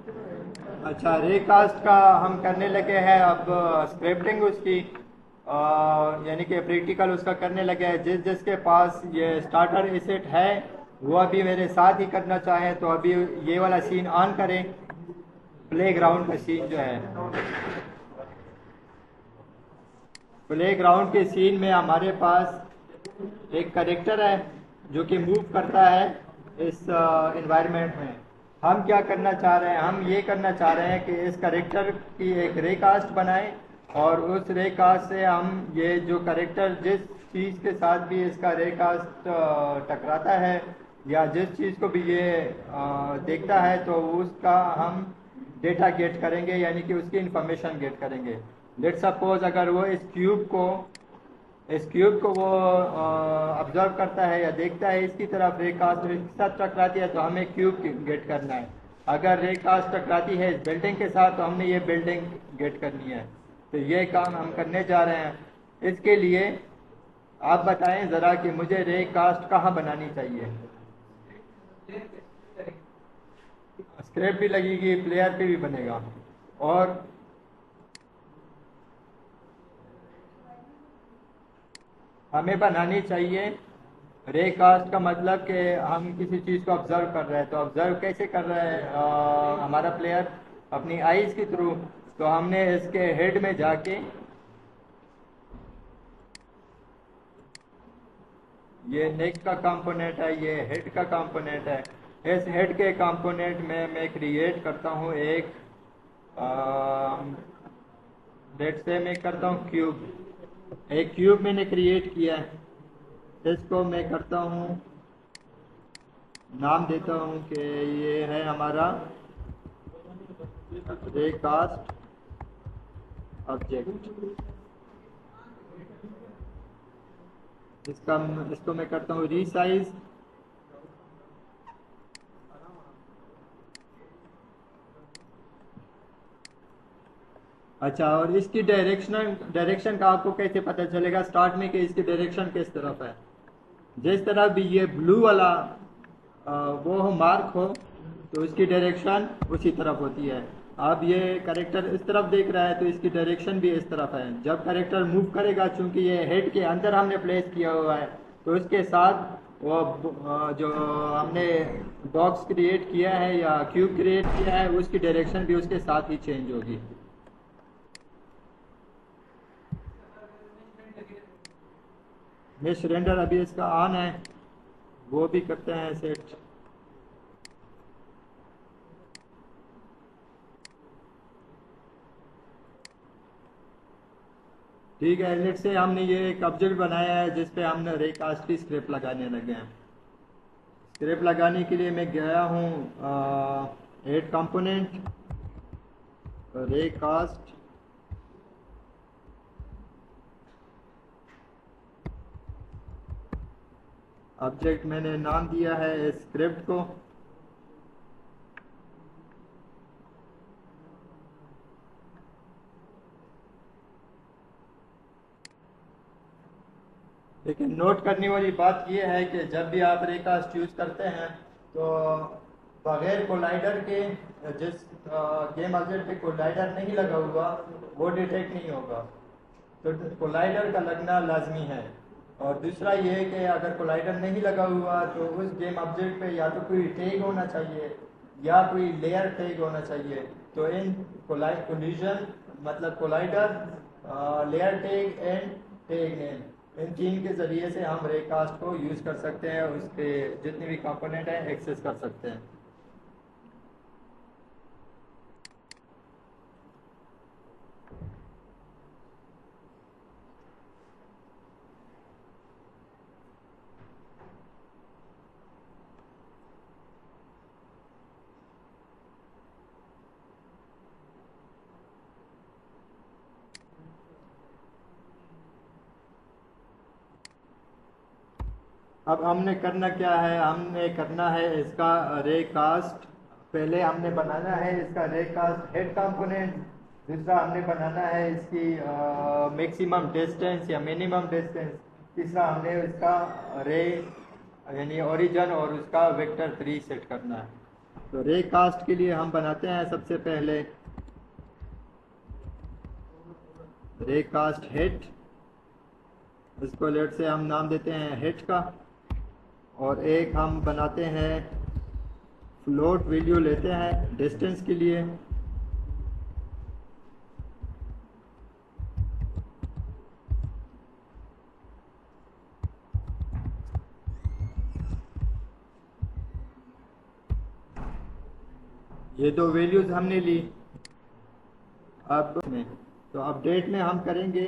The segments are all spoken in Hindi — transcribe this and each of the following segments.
अच्छा, रेकास्ट का हम करने लगे हैं अब। स्क्रिप्टिंग उसकी यानी कि प्रैक्टिकल उसका करने लगे हैं। जिस जिसके पास ये स्टार्टर एसेट है वो अभी मेरे साथ ही करना चाहें तो अभी ये वाला सीन ऑन करें। प्लेग्राउंड का सीन जो है, प्लेग्राउंड के सीन में हमारे पास एक करेक्टर है जो कि मूव करता है इस इन्वायरमेंट में। हम क्या करना चाह रहे हैं, हम ये करना चाह रहे हैं कि इस करेक्टर की एक रेकास्ट बनाएं और उस रेकास्ट से हम ये जो करेक्टर जिस चीज़ के साथ भी इसका रेकास्ट टकराता है या जिस चीज़ को भी ये देखता है तो उसका हम डेटा गेट करेंगे, यानी कि उसकी इंफॉर्मेशन गेट करेंगे। लेट सपोज अगर वो इस क्यूब को वो ऑब्जर्व करता है या देखता है इसकी तरफ, रेकास्ट इसके साथ टकराती है तो हमें क्यूब गेट करना है। अगर रेकास्ट टकराती है इस बिल्डिंग के साथ तो हमने ये बिल्डिंग गेट करनी है। तो ये काम हम करने जा रहे हैं। इसके लिए आप बताएं ज़रा कि मुझे रेकास्ट कहाँ बनानी चाहिए। स्क्रिप्ट भी लगेगी, प्लेयर पे भी बनेगा। और हमें बनानी चाहिए रेकास्ट का मतलब कि हम किसी चीज़ को ऑब्जर्व कर रहे हैं। तो ऑब्जर्व कैसे कर रहे हैं हमारा प्लेयर? अपनी आईज के थ्रू। तो हमने इसके हेड में जाके, ये नेक का कंपोनेंट है, ये हेड का कंपोनेंट है। इस हेड के कंपोनेंट में मैं क्रिएट करता हूँ एक लेट से मैं करता हूँ क्यूब। एक क्यूब मैंने क्रिएट किया है। इसको मैं करता हूँ, नाम देता हूँ कि ये है हमारा रेकास्ट ऑब्जेक्ट। इसको मैं करता हूँ रीसाइज। अच्छा, और इसकी डायरेक्शन का आपको कैसे पता चलेगा स्टार्ट में कि इसकी डायरेक्शन किस तरफ है? जिस तरफ भी ये ब्लू वाला वो हो, मार्क हो, तो इसकी डायरेक्शन उसी तरफ होती है। अब ये करेक्टर इस तरफ देख रहा है तो इसकी डायरेक्शन भी इस तरफ है। जब करेक्टर मूव करेगा, चूंकि ये हेड के अंदर हमने प्लेस किया हुआ है, तो इसके साथ वो जो हमने बॉक्स क्रिएट किया है या क्यूब क्रिएट किया है उसकी डायरेक्शन भी उसके साथ ही चेंज होगी। मेश रेंडर अभी इसका ऑन है, वो भी करते हैं सेट। ठीक है, लेट से हमने ये एक ऑब्जेक्ट बनाया है जिस पे हमने रेकास्ट की स्क्रिप्ट लगाने लगे हैं। स्क्रिप्ट लगाने के लिए मैं गया हूँ एड कंपोनेंट, रेकास्ट, ऑब्जेक्ट मैंने नाम दिया है स्क्रिप्ट को। लेकिन नोट करने वाली बात यह है कि जब भी आप रेकास्ट यूज करते हैं तो बगैर कोलाइडर के, जिस गेम ऑब्जेक्ट पे कोलाइडर नहीं लगा हुआ वो डिटेक्ट नहीं होगा। तो कोलाइडर का लगना लाजमी है। और दूसरा ये है कि अगर कोलाइडर नहीं लगा हुआ तो उस गेम ऑब्जेक्ट पे या तो कोई टैग होना चाहिए या कोई लेयर टैग होना चाहिए। तो इन कोलिजन मतलब collider, layer tag and tag name, इन तीन के ज़रिए से हम रेकास्ट को यूज़ कर सकते हैं, उसके जितने भी कंपोनेंट हैं एक्सेस कर सकते हैं। अब हमने करना क्या है, हमने करना है इसका रेकास्ट। पहले हमने बनाना है इसका रेकास्ट हेड कंपोनेंट। दूसरा हमने बनाना है इसकी मैक्सिमम डिस्टेंस या मिनिमम डिस्टेंस। तीसरा हमने इसका रे यानी ओरिजिन और उसका वेक्टर 3 सेट करना है। तो रे कास्ट के लिए हम बनाते हैं सबसे पहले रे कास्ट हेड, इसको लेट से हम नाम देते हैं हेड का, और एक हम बनाते हैं फ्लोट वैल्यू लेते हैं डिस्टेंस के लिए। ये दो वैल्यूज हमने ली। अब में तो अपडेट में हम करेंगे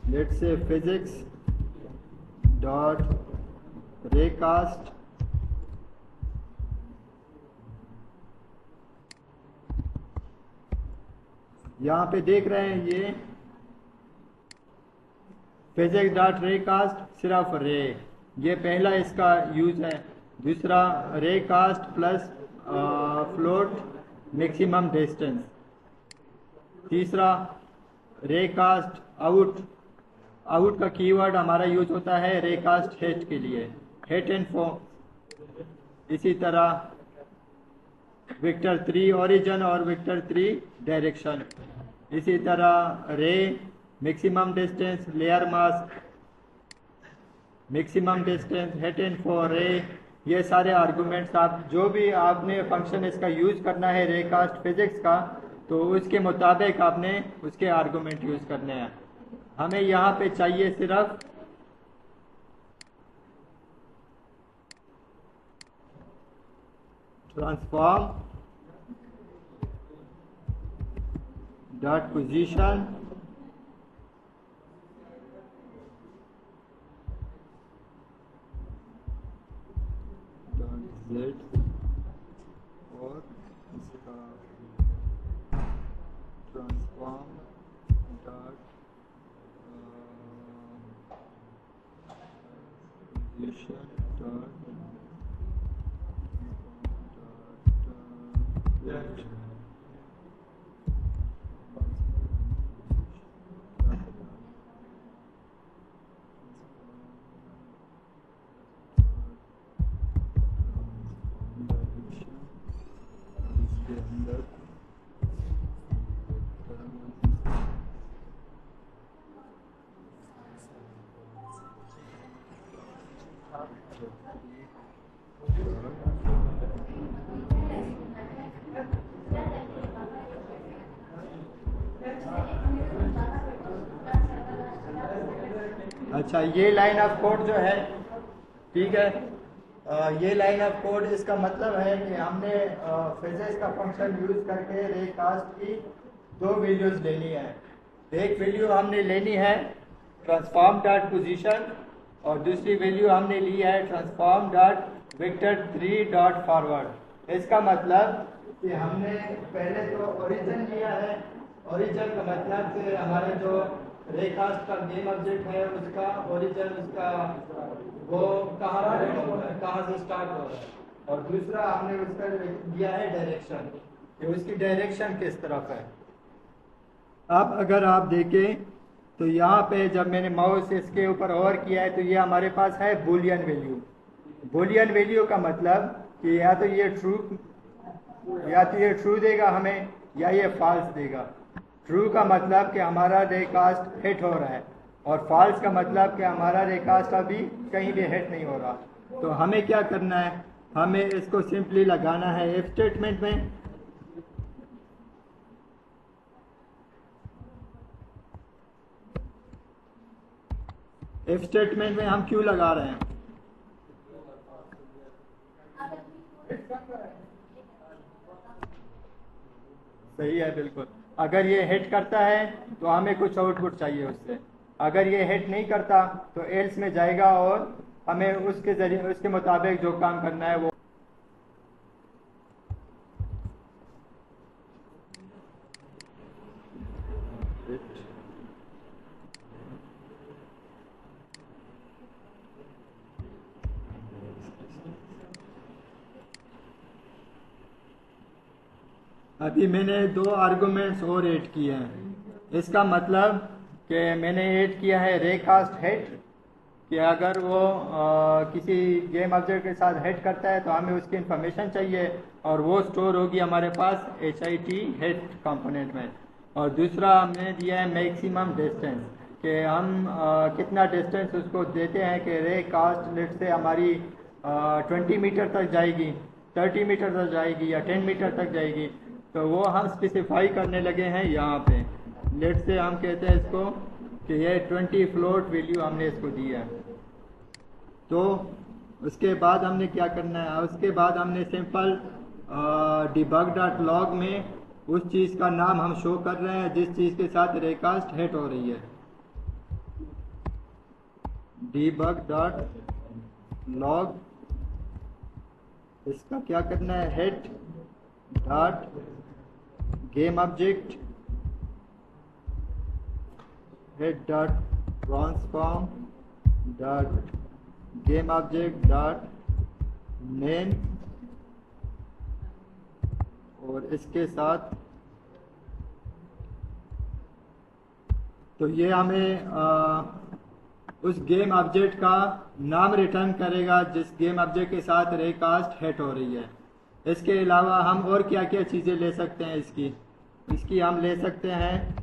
लेट से फिजिक्स डॉट रेकास्ट यहाँ पे देख रहे हैं ये फिजिक्स डॉट रेकास्ट सिर्फ रे, ये पहला इसका यूज है। दूसरा ray cast plus float maximum distance. तीसरा रे कास्ट आउट, आउट का कीवर्ड हमारा यूज होता है रे कास्ट हेड के लिए, हेड एंड फॉर्म। इसी तरह वेक्टर 3 ओरिजिन और वेक्टर 3 डायरेक्शन। इसी तरह रे maximum distance, layer mask, maximum distance, head and for रे, ये सारे आर्गुमेंट्स आप जो भी आपने फंक्शन इसका यूज करना है रे कास्ट फिजिक्स का, तो उसके मुताबिक आपने उसके आर्गुमेंट यूज करने हैं। हमें यहाँ पे चाहिए सिर्फ transform dot position dot z और इसका transform dot position dot left. अच्छा, ये लाइन ऑफ कोड जो है, ठीक है, ये लाइन ऑफ कोड इसका मतलब है कि हमने फिजिक्स का फंक्शन यूज करके रे कास्ट की दो वैल्यूज लेनी है। एक वैल्यू हमने लेनी है ट्रांसफॉर्म डॉट पोजीशन और दूसरी वैल्यू हमने ली है transform dot vector 3 dot forward. इसका मतलब कि हमने पहले तो ओरिजिन लिया है। ओरिजिन का मतलब कि हमारे जो रे कास्ट का गेम ऑब्जेक्ट है उसका ओरिजिन, उसका वो कहाँ से स्टार्ट हो रहा है, और दूसरा हमने उसका लिया है डायरेक्शन, कि उसकी डायरेक्शन किस तरफ है। अब अगर आप देखें तो यहाँ पे जब मैंने माउस इसके ऊपर ओवर किया है तो ये हमारे पास है बूलियन वैल्यू। बूलियन वैल्यू का मतलब कि या तो ये ट्रू देगा हमें या ये फॉल्स देगा। ट्रू का मतलब कि हमारा रे कास्ट हिट हो रहा है, और फॉल्स का मतलब कि हमारा रे कास्ट अभी कहीं भी हिट नहीं हो रहा। तो हमें क्या करना है, हमें इसको सिंपली लगाना है इफ स्टेटमेंट में। इफ स्टेटमेंट में हम क्यों लगा रहे हैं, सही है बिल्कुल। अगर ये हिट करता है तो हमें कुछ आउटपुट चाहिए उससे, अगर ये हिट नहीं करता तो एल्स में जाएगा और हमें उसके जरिए उसके मुताबिक जो काम करना है वो। अभी मैंने दो आर्गुमेंट्स और ऐड किए हैं। इसका मतलब कि मैंने ऐड किया है रे कास्ट हेड, कि अगर वो किसी गेम ऑब्जेक्ट के साथ हेड करता है तो हमें उसकी इंफॉर्मेशन चाहिए और वो स्टोर होगी हमारे पास HIT हेड कंपोनेंट में। और दूसरा हमने दिया है मैक्सिमम डिस्टेंस, कि हम कितना डिस्टेंस उसको देते हैं कि रे कास्ट लेट से हमारी 20 मीटर तक जाएगी, 30 मीटर तक जाएगी या 10 मीटर तक जाएगी। तो वो हम स्पेसिफाई करने लगे हैं यहाँ पे। लेट से हम कहते हैं इसको कि ये 20 फ्लोट वैल्यू हमने इसको दी है। तो उसके बाद हमने क्या करना है, उसके बाद हमने सिंपल debug.log में उस चीज़ का नाम हम शो कर रहे हैं जिस चीज़ के साथ रेकास्ट हिट हो रही है। debug.log इसका क्या करना है, head dot game object, head dot transform dot game object dot name, और इसके साथ तो ये हमें उस गेम ऑब्जेक्ट का नाम रिटर्न करेगा जिस गेम ऑब्जेक्ट के साथ रेकास्ट हिट हो रही है। इसके अलावा हम और क्या क्या चीज़ें ले सकते हैं, इसकी हम ले सकते हैं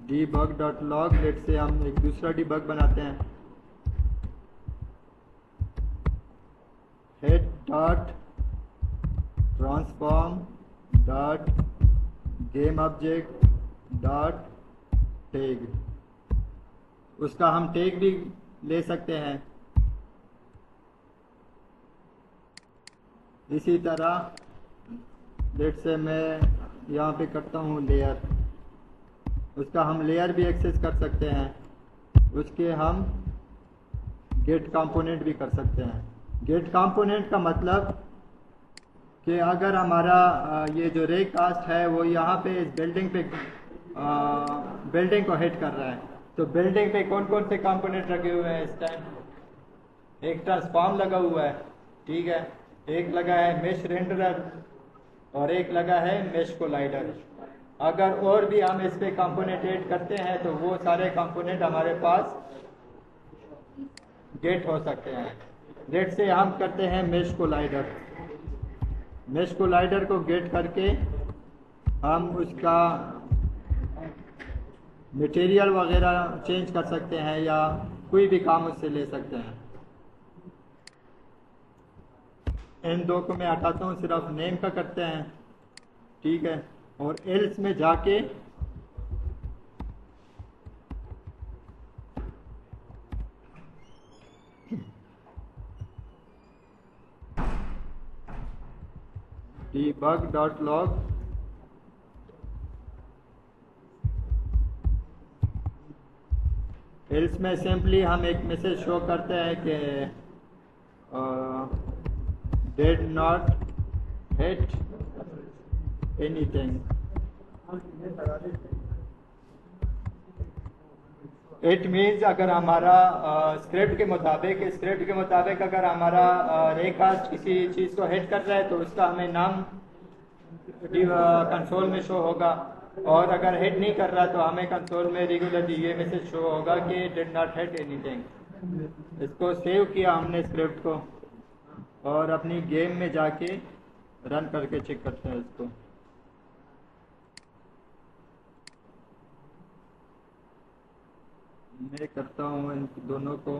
debug.log। लेट से हम एक दूसरा डिबग बनाते हैं, head dot transform dot game object dot tag, उसका हम टैग भी ले सकते हैं। इसी तरह लेट से मैं यहाँ पे करता हूँ लेयर, उसका हम लेयर भी एक्सेस कर सकते हैं। उसके हम गेट कंपोनेंट भी कर सकते हैं। गेट कंपोनेंट का मतलब कि अगर हमारा ये जो रे कास्ट है वो यहाँ पे इस बिल्डिंग को हिट कर रहा है, तो बिल्डिंग पे कौन कौन से कंपोनेंट लगे हुए हैं इस टाइम। एक ट्रांसफॉर्म लगा हुआ है, ठीक है, एक लगा है मेश रेंडरर और एक लगा है मेश कोलाइडर। अगर और भी हम इस पे कंपोनेंट ऐड करते हैं तो वो सारे कंपोनेंट हमारे पास गेट हो सकते हैं। गेट से हम करते हैं मेश कोलाइडर। मेश कोलाइडर को गेट करके हम उसका मटेरियल वगैरह चेंज कर सकते हैं या कोई भी काम उससे ले सकते हैं। इन दो को मैं हटाता हूँ, सिर्फ नेम का करते हैं, ठीक है। और एल्स में जाके debug.log एल्स में सिंपली हम एक मैसेज शो करते हैं कि did not hit anything। It means अगर हमारा स्क्रिप्ट के मुताबिक अगर हमारा रेकास्ट किसी चीज़ को हिट कर रहा है तो उसका हमें नाम कंसोल में शो होगा, और अगर हिट नहीं कर रहा तो हमें कंसोल में रेगुलरली ये मैसेज शो होगा कि डिड नॉट हिट एनीथिंग। इसको सेव किया हमने स्क्रिप्ट को, और अपनी गेम में जाके रन करके चेक करते हैं इसको। मैं करता हूँ इन दोनों को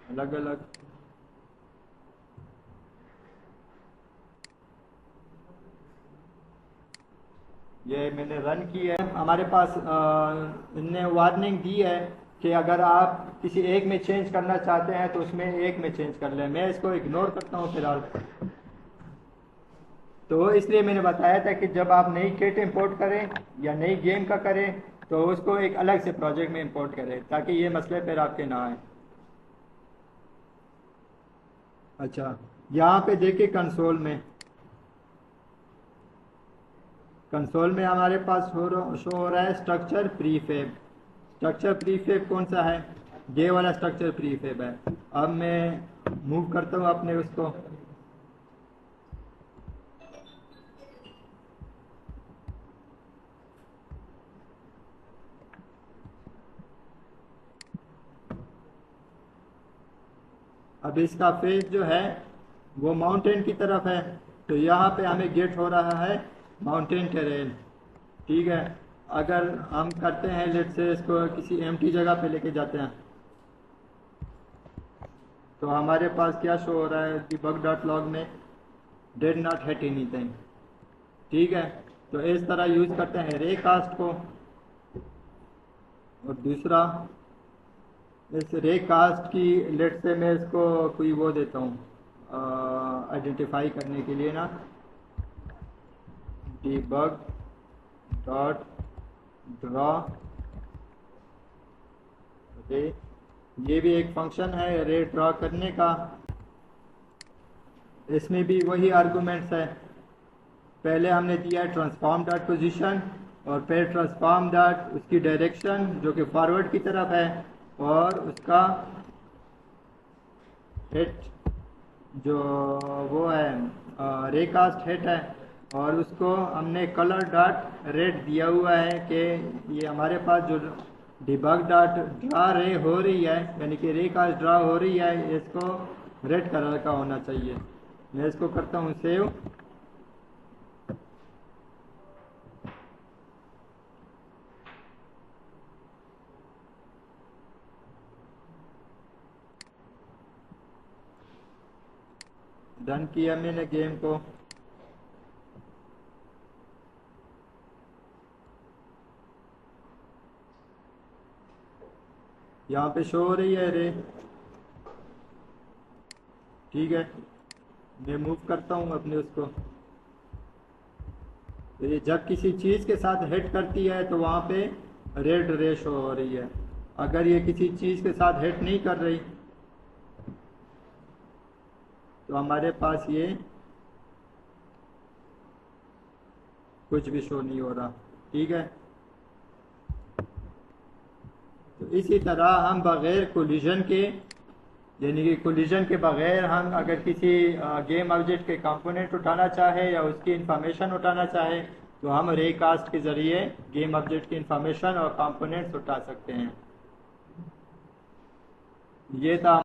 अलग अलग। ये मैंने रन की है, हमारे पास इनने वार्निंग दी है कि अगर आप किसी एक में चेंज करना चाहते हैं तो उसमें एक में चेंज कर लें। मैं इसको इग्नोर करता हूँ फिलहाल। तो इसलिए मैंने बताया था कि जब आप नई किट इंपोर्ट करें या नई गेम का करें तो उसको एक अलग से प्रोजेक्ट में इंपोर्ट करें ताकि ये मसले फिर आपके ना आए। अच्छा, यहाँ पे देखिए कंसोल में हमारे पास शो हो रहा है स्ट्रक्चर प्रीफेब। स्ट्रक्चर प्रीफेब कौन सा है, ये वाला स्ट्रक्चर प्रीफेब है। अब मैं मूव करता हूँ अपने उसको, अब इसका फेस जो है वो माउंटेन की तरफ है, तो यहाँ पे हमें गेट हो रहा है माउंटेन टेरेन। ठीक है, अगर हम करते हैं लेट से इसको किसी एम्प्टी जगह पे लेके जाते हैं, तो हमारे पास क्या शो हो रहा है debug डॉट लॉग में, डिड नॉट हिट एनीथिंग। ठीक है, तो इस तरह यूज करते हैं रे कास्ट को। और दूसरा, इस रे कास्ट की लेट से मैं इसको कोई वो देता हूँ आइडेंटिफाई करने के लिए ना, debug डॉट ड्रॉ रे, ये भी एक फंक्शन है रे ड्रॉ करने का। इसमें भी वही आर्गुमेंट्स है, पहले हमने दिया है ट्रांसफॉर्म डॉट पोजिशन और फिर ट्रांसफॉर्म डॉट उसकी डायरेक्शन जो कि फॉरवर्ड की तरफ है, और उसका हिट जो वो है रे कास्ट हिट है, और उसको हमने कलर डॉट रेड दिया हुआ है कि ये हमारे पास जो डिबग डॉट ड्रा रे हो रही है, यानी कि रे कास्ट ड्रा हो रही है, इसको रेड कलर का होना चाहिए। मैं इसको करता हूँ सेव। डन किया मैंने गेम को। यहाँ पे शो हो रही है रे। ठीक है, मैं मूव करता हूँ अपने उसको, तो ये जब किसी चीज़ के साथ हिट करती है तो वहाँ पे रेड रे शो हो रही है। अगर ये किसी चीज़ के साथ हिट नहीं कर रही तो हमारे पास ये कुछ भी शो नहीं हो रहा। ठीक है, तो इसी तरह हम बगैर कोलिजन के, यानी कि कोलिजन के बगैर हम अगर किसी गेम ऑब्जेक्ट के कंपोनेंट उठाना चाहे या उसकी इंफॉर्मेशन उठाना चाहे, तो हम रे कास्ट के ज़रिए गेम ऑब्जेक्ट की इंफॉर्मेशन और कंपोनेंट्स उठा सकते हैं। ये था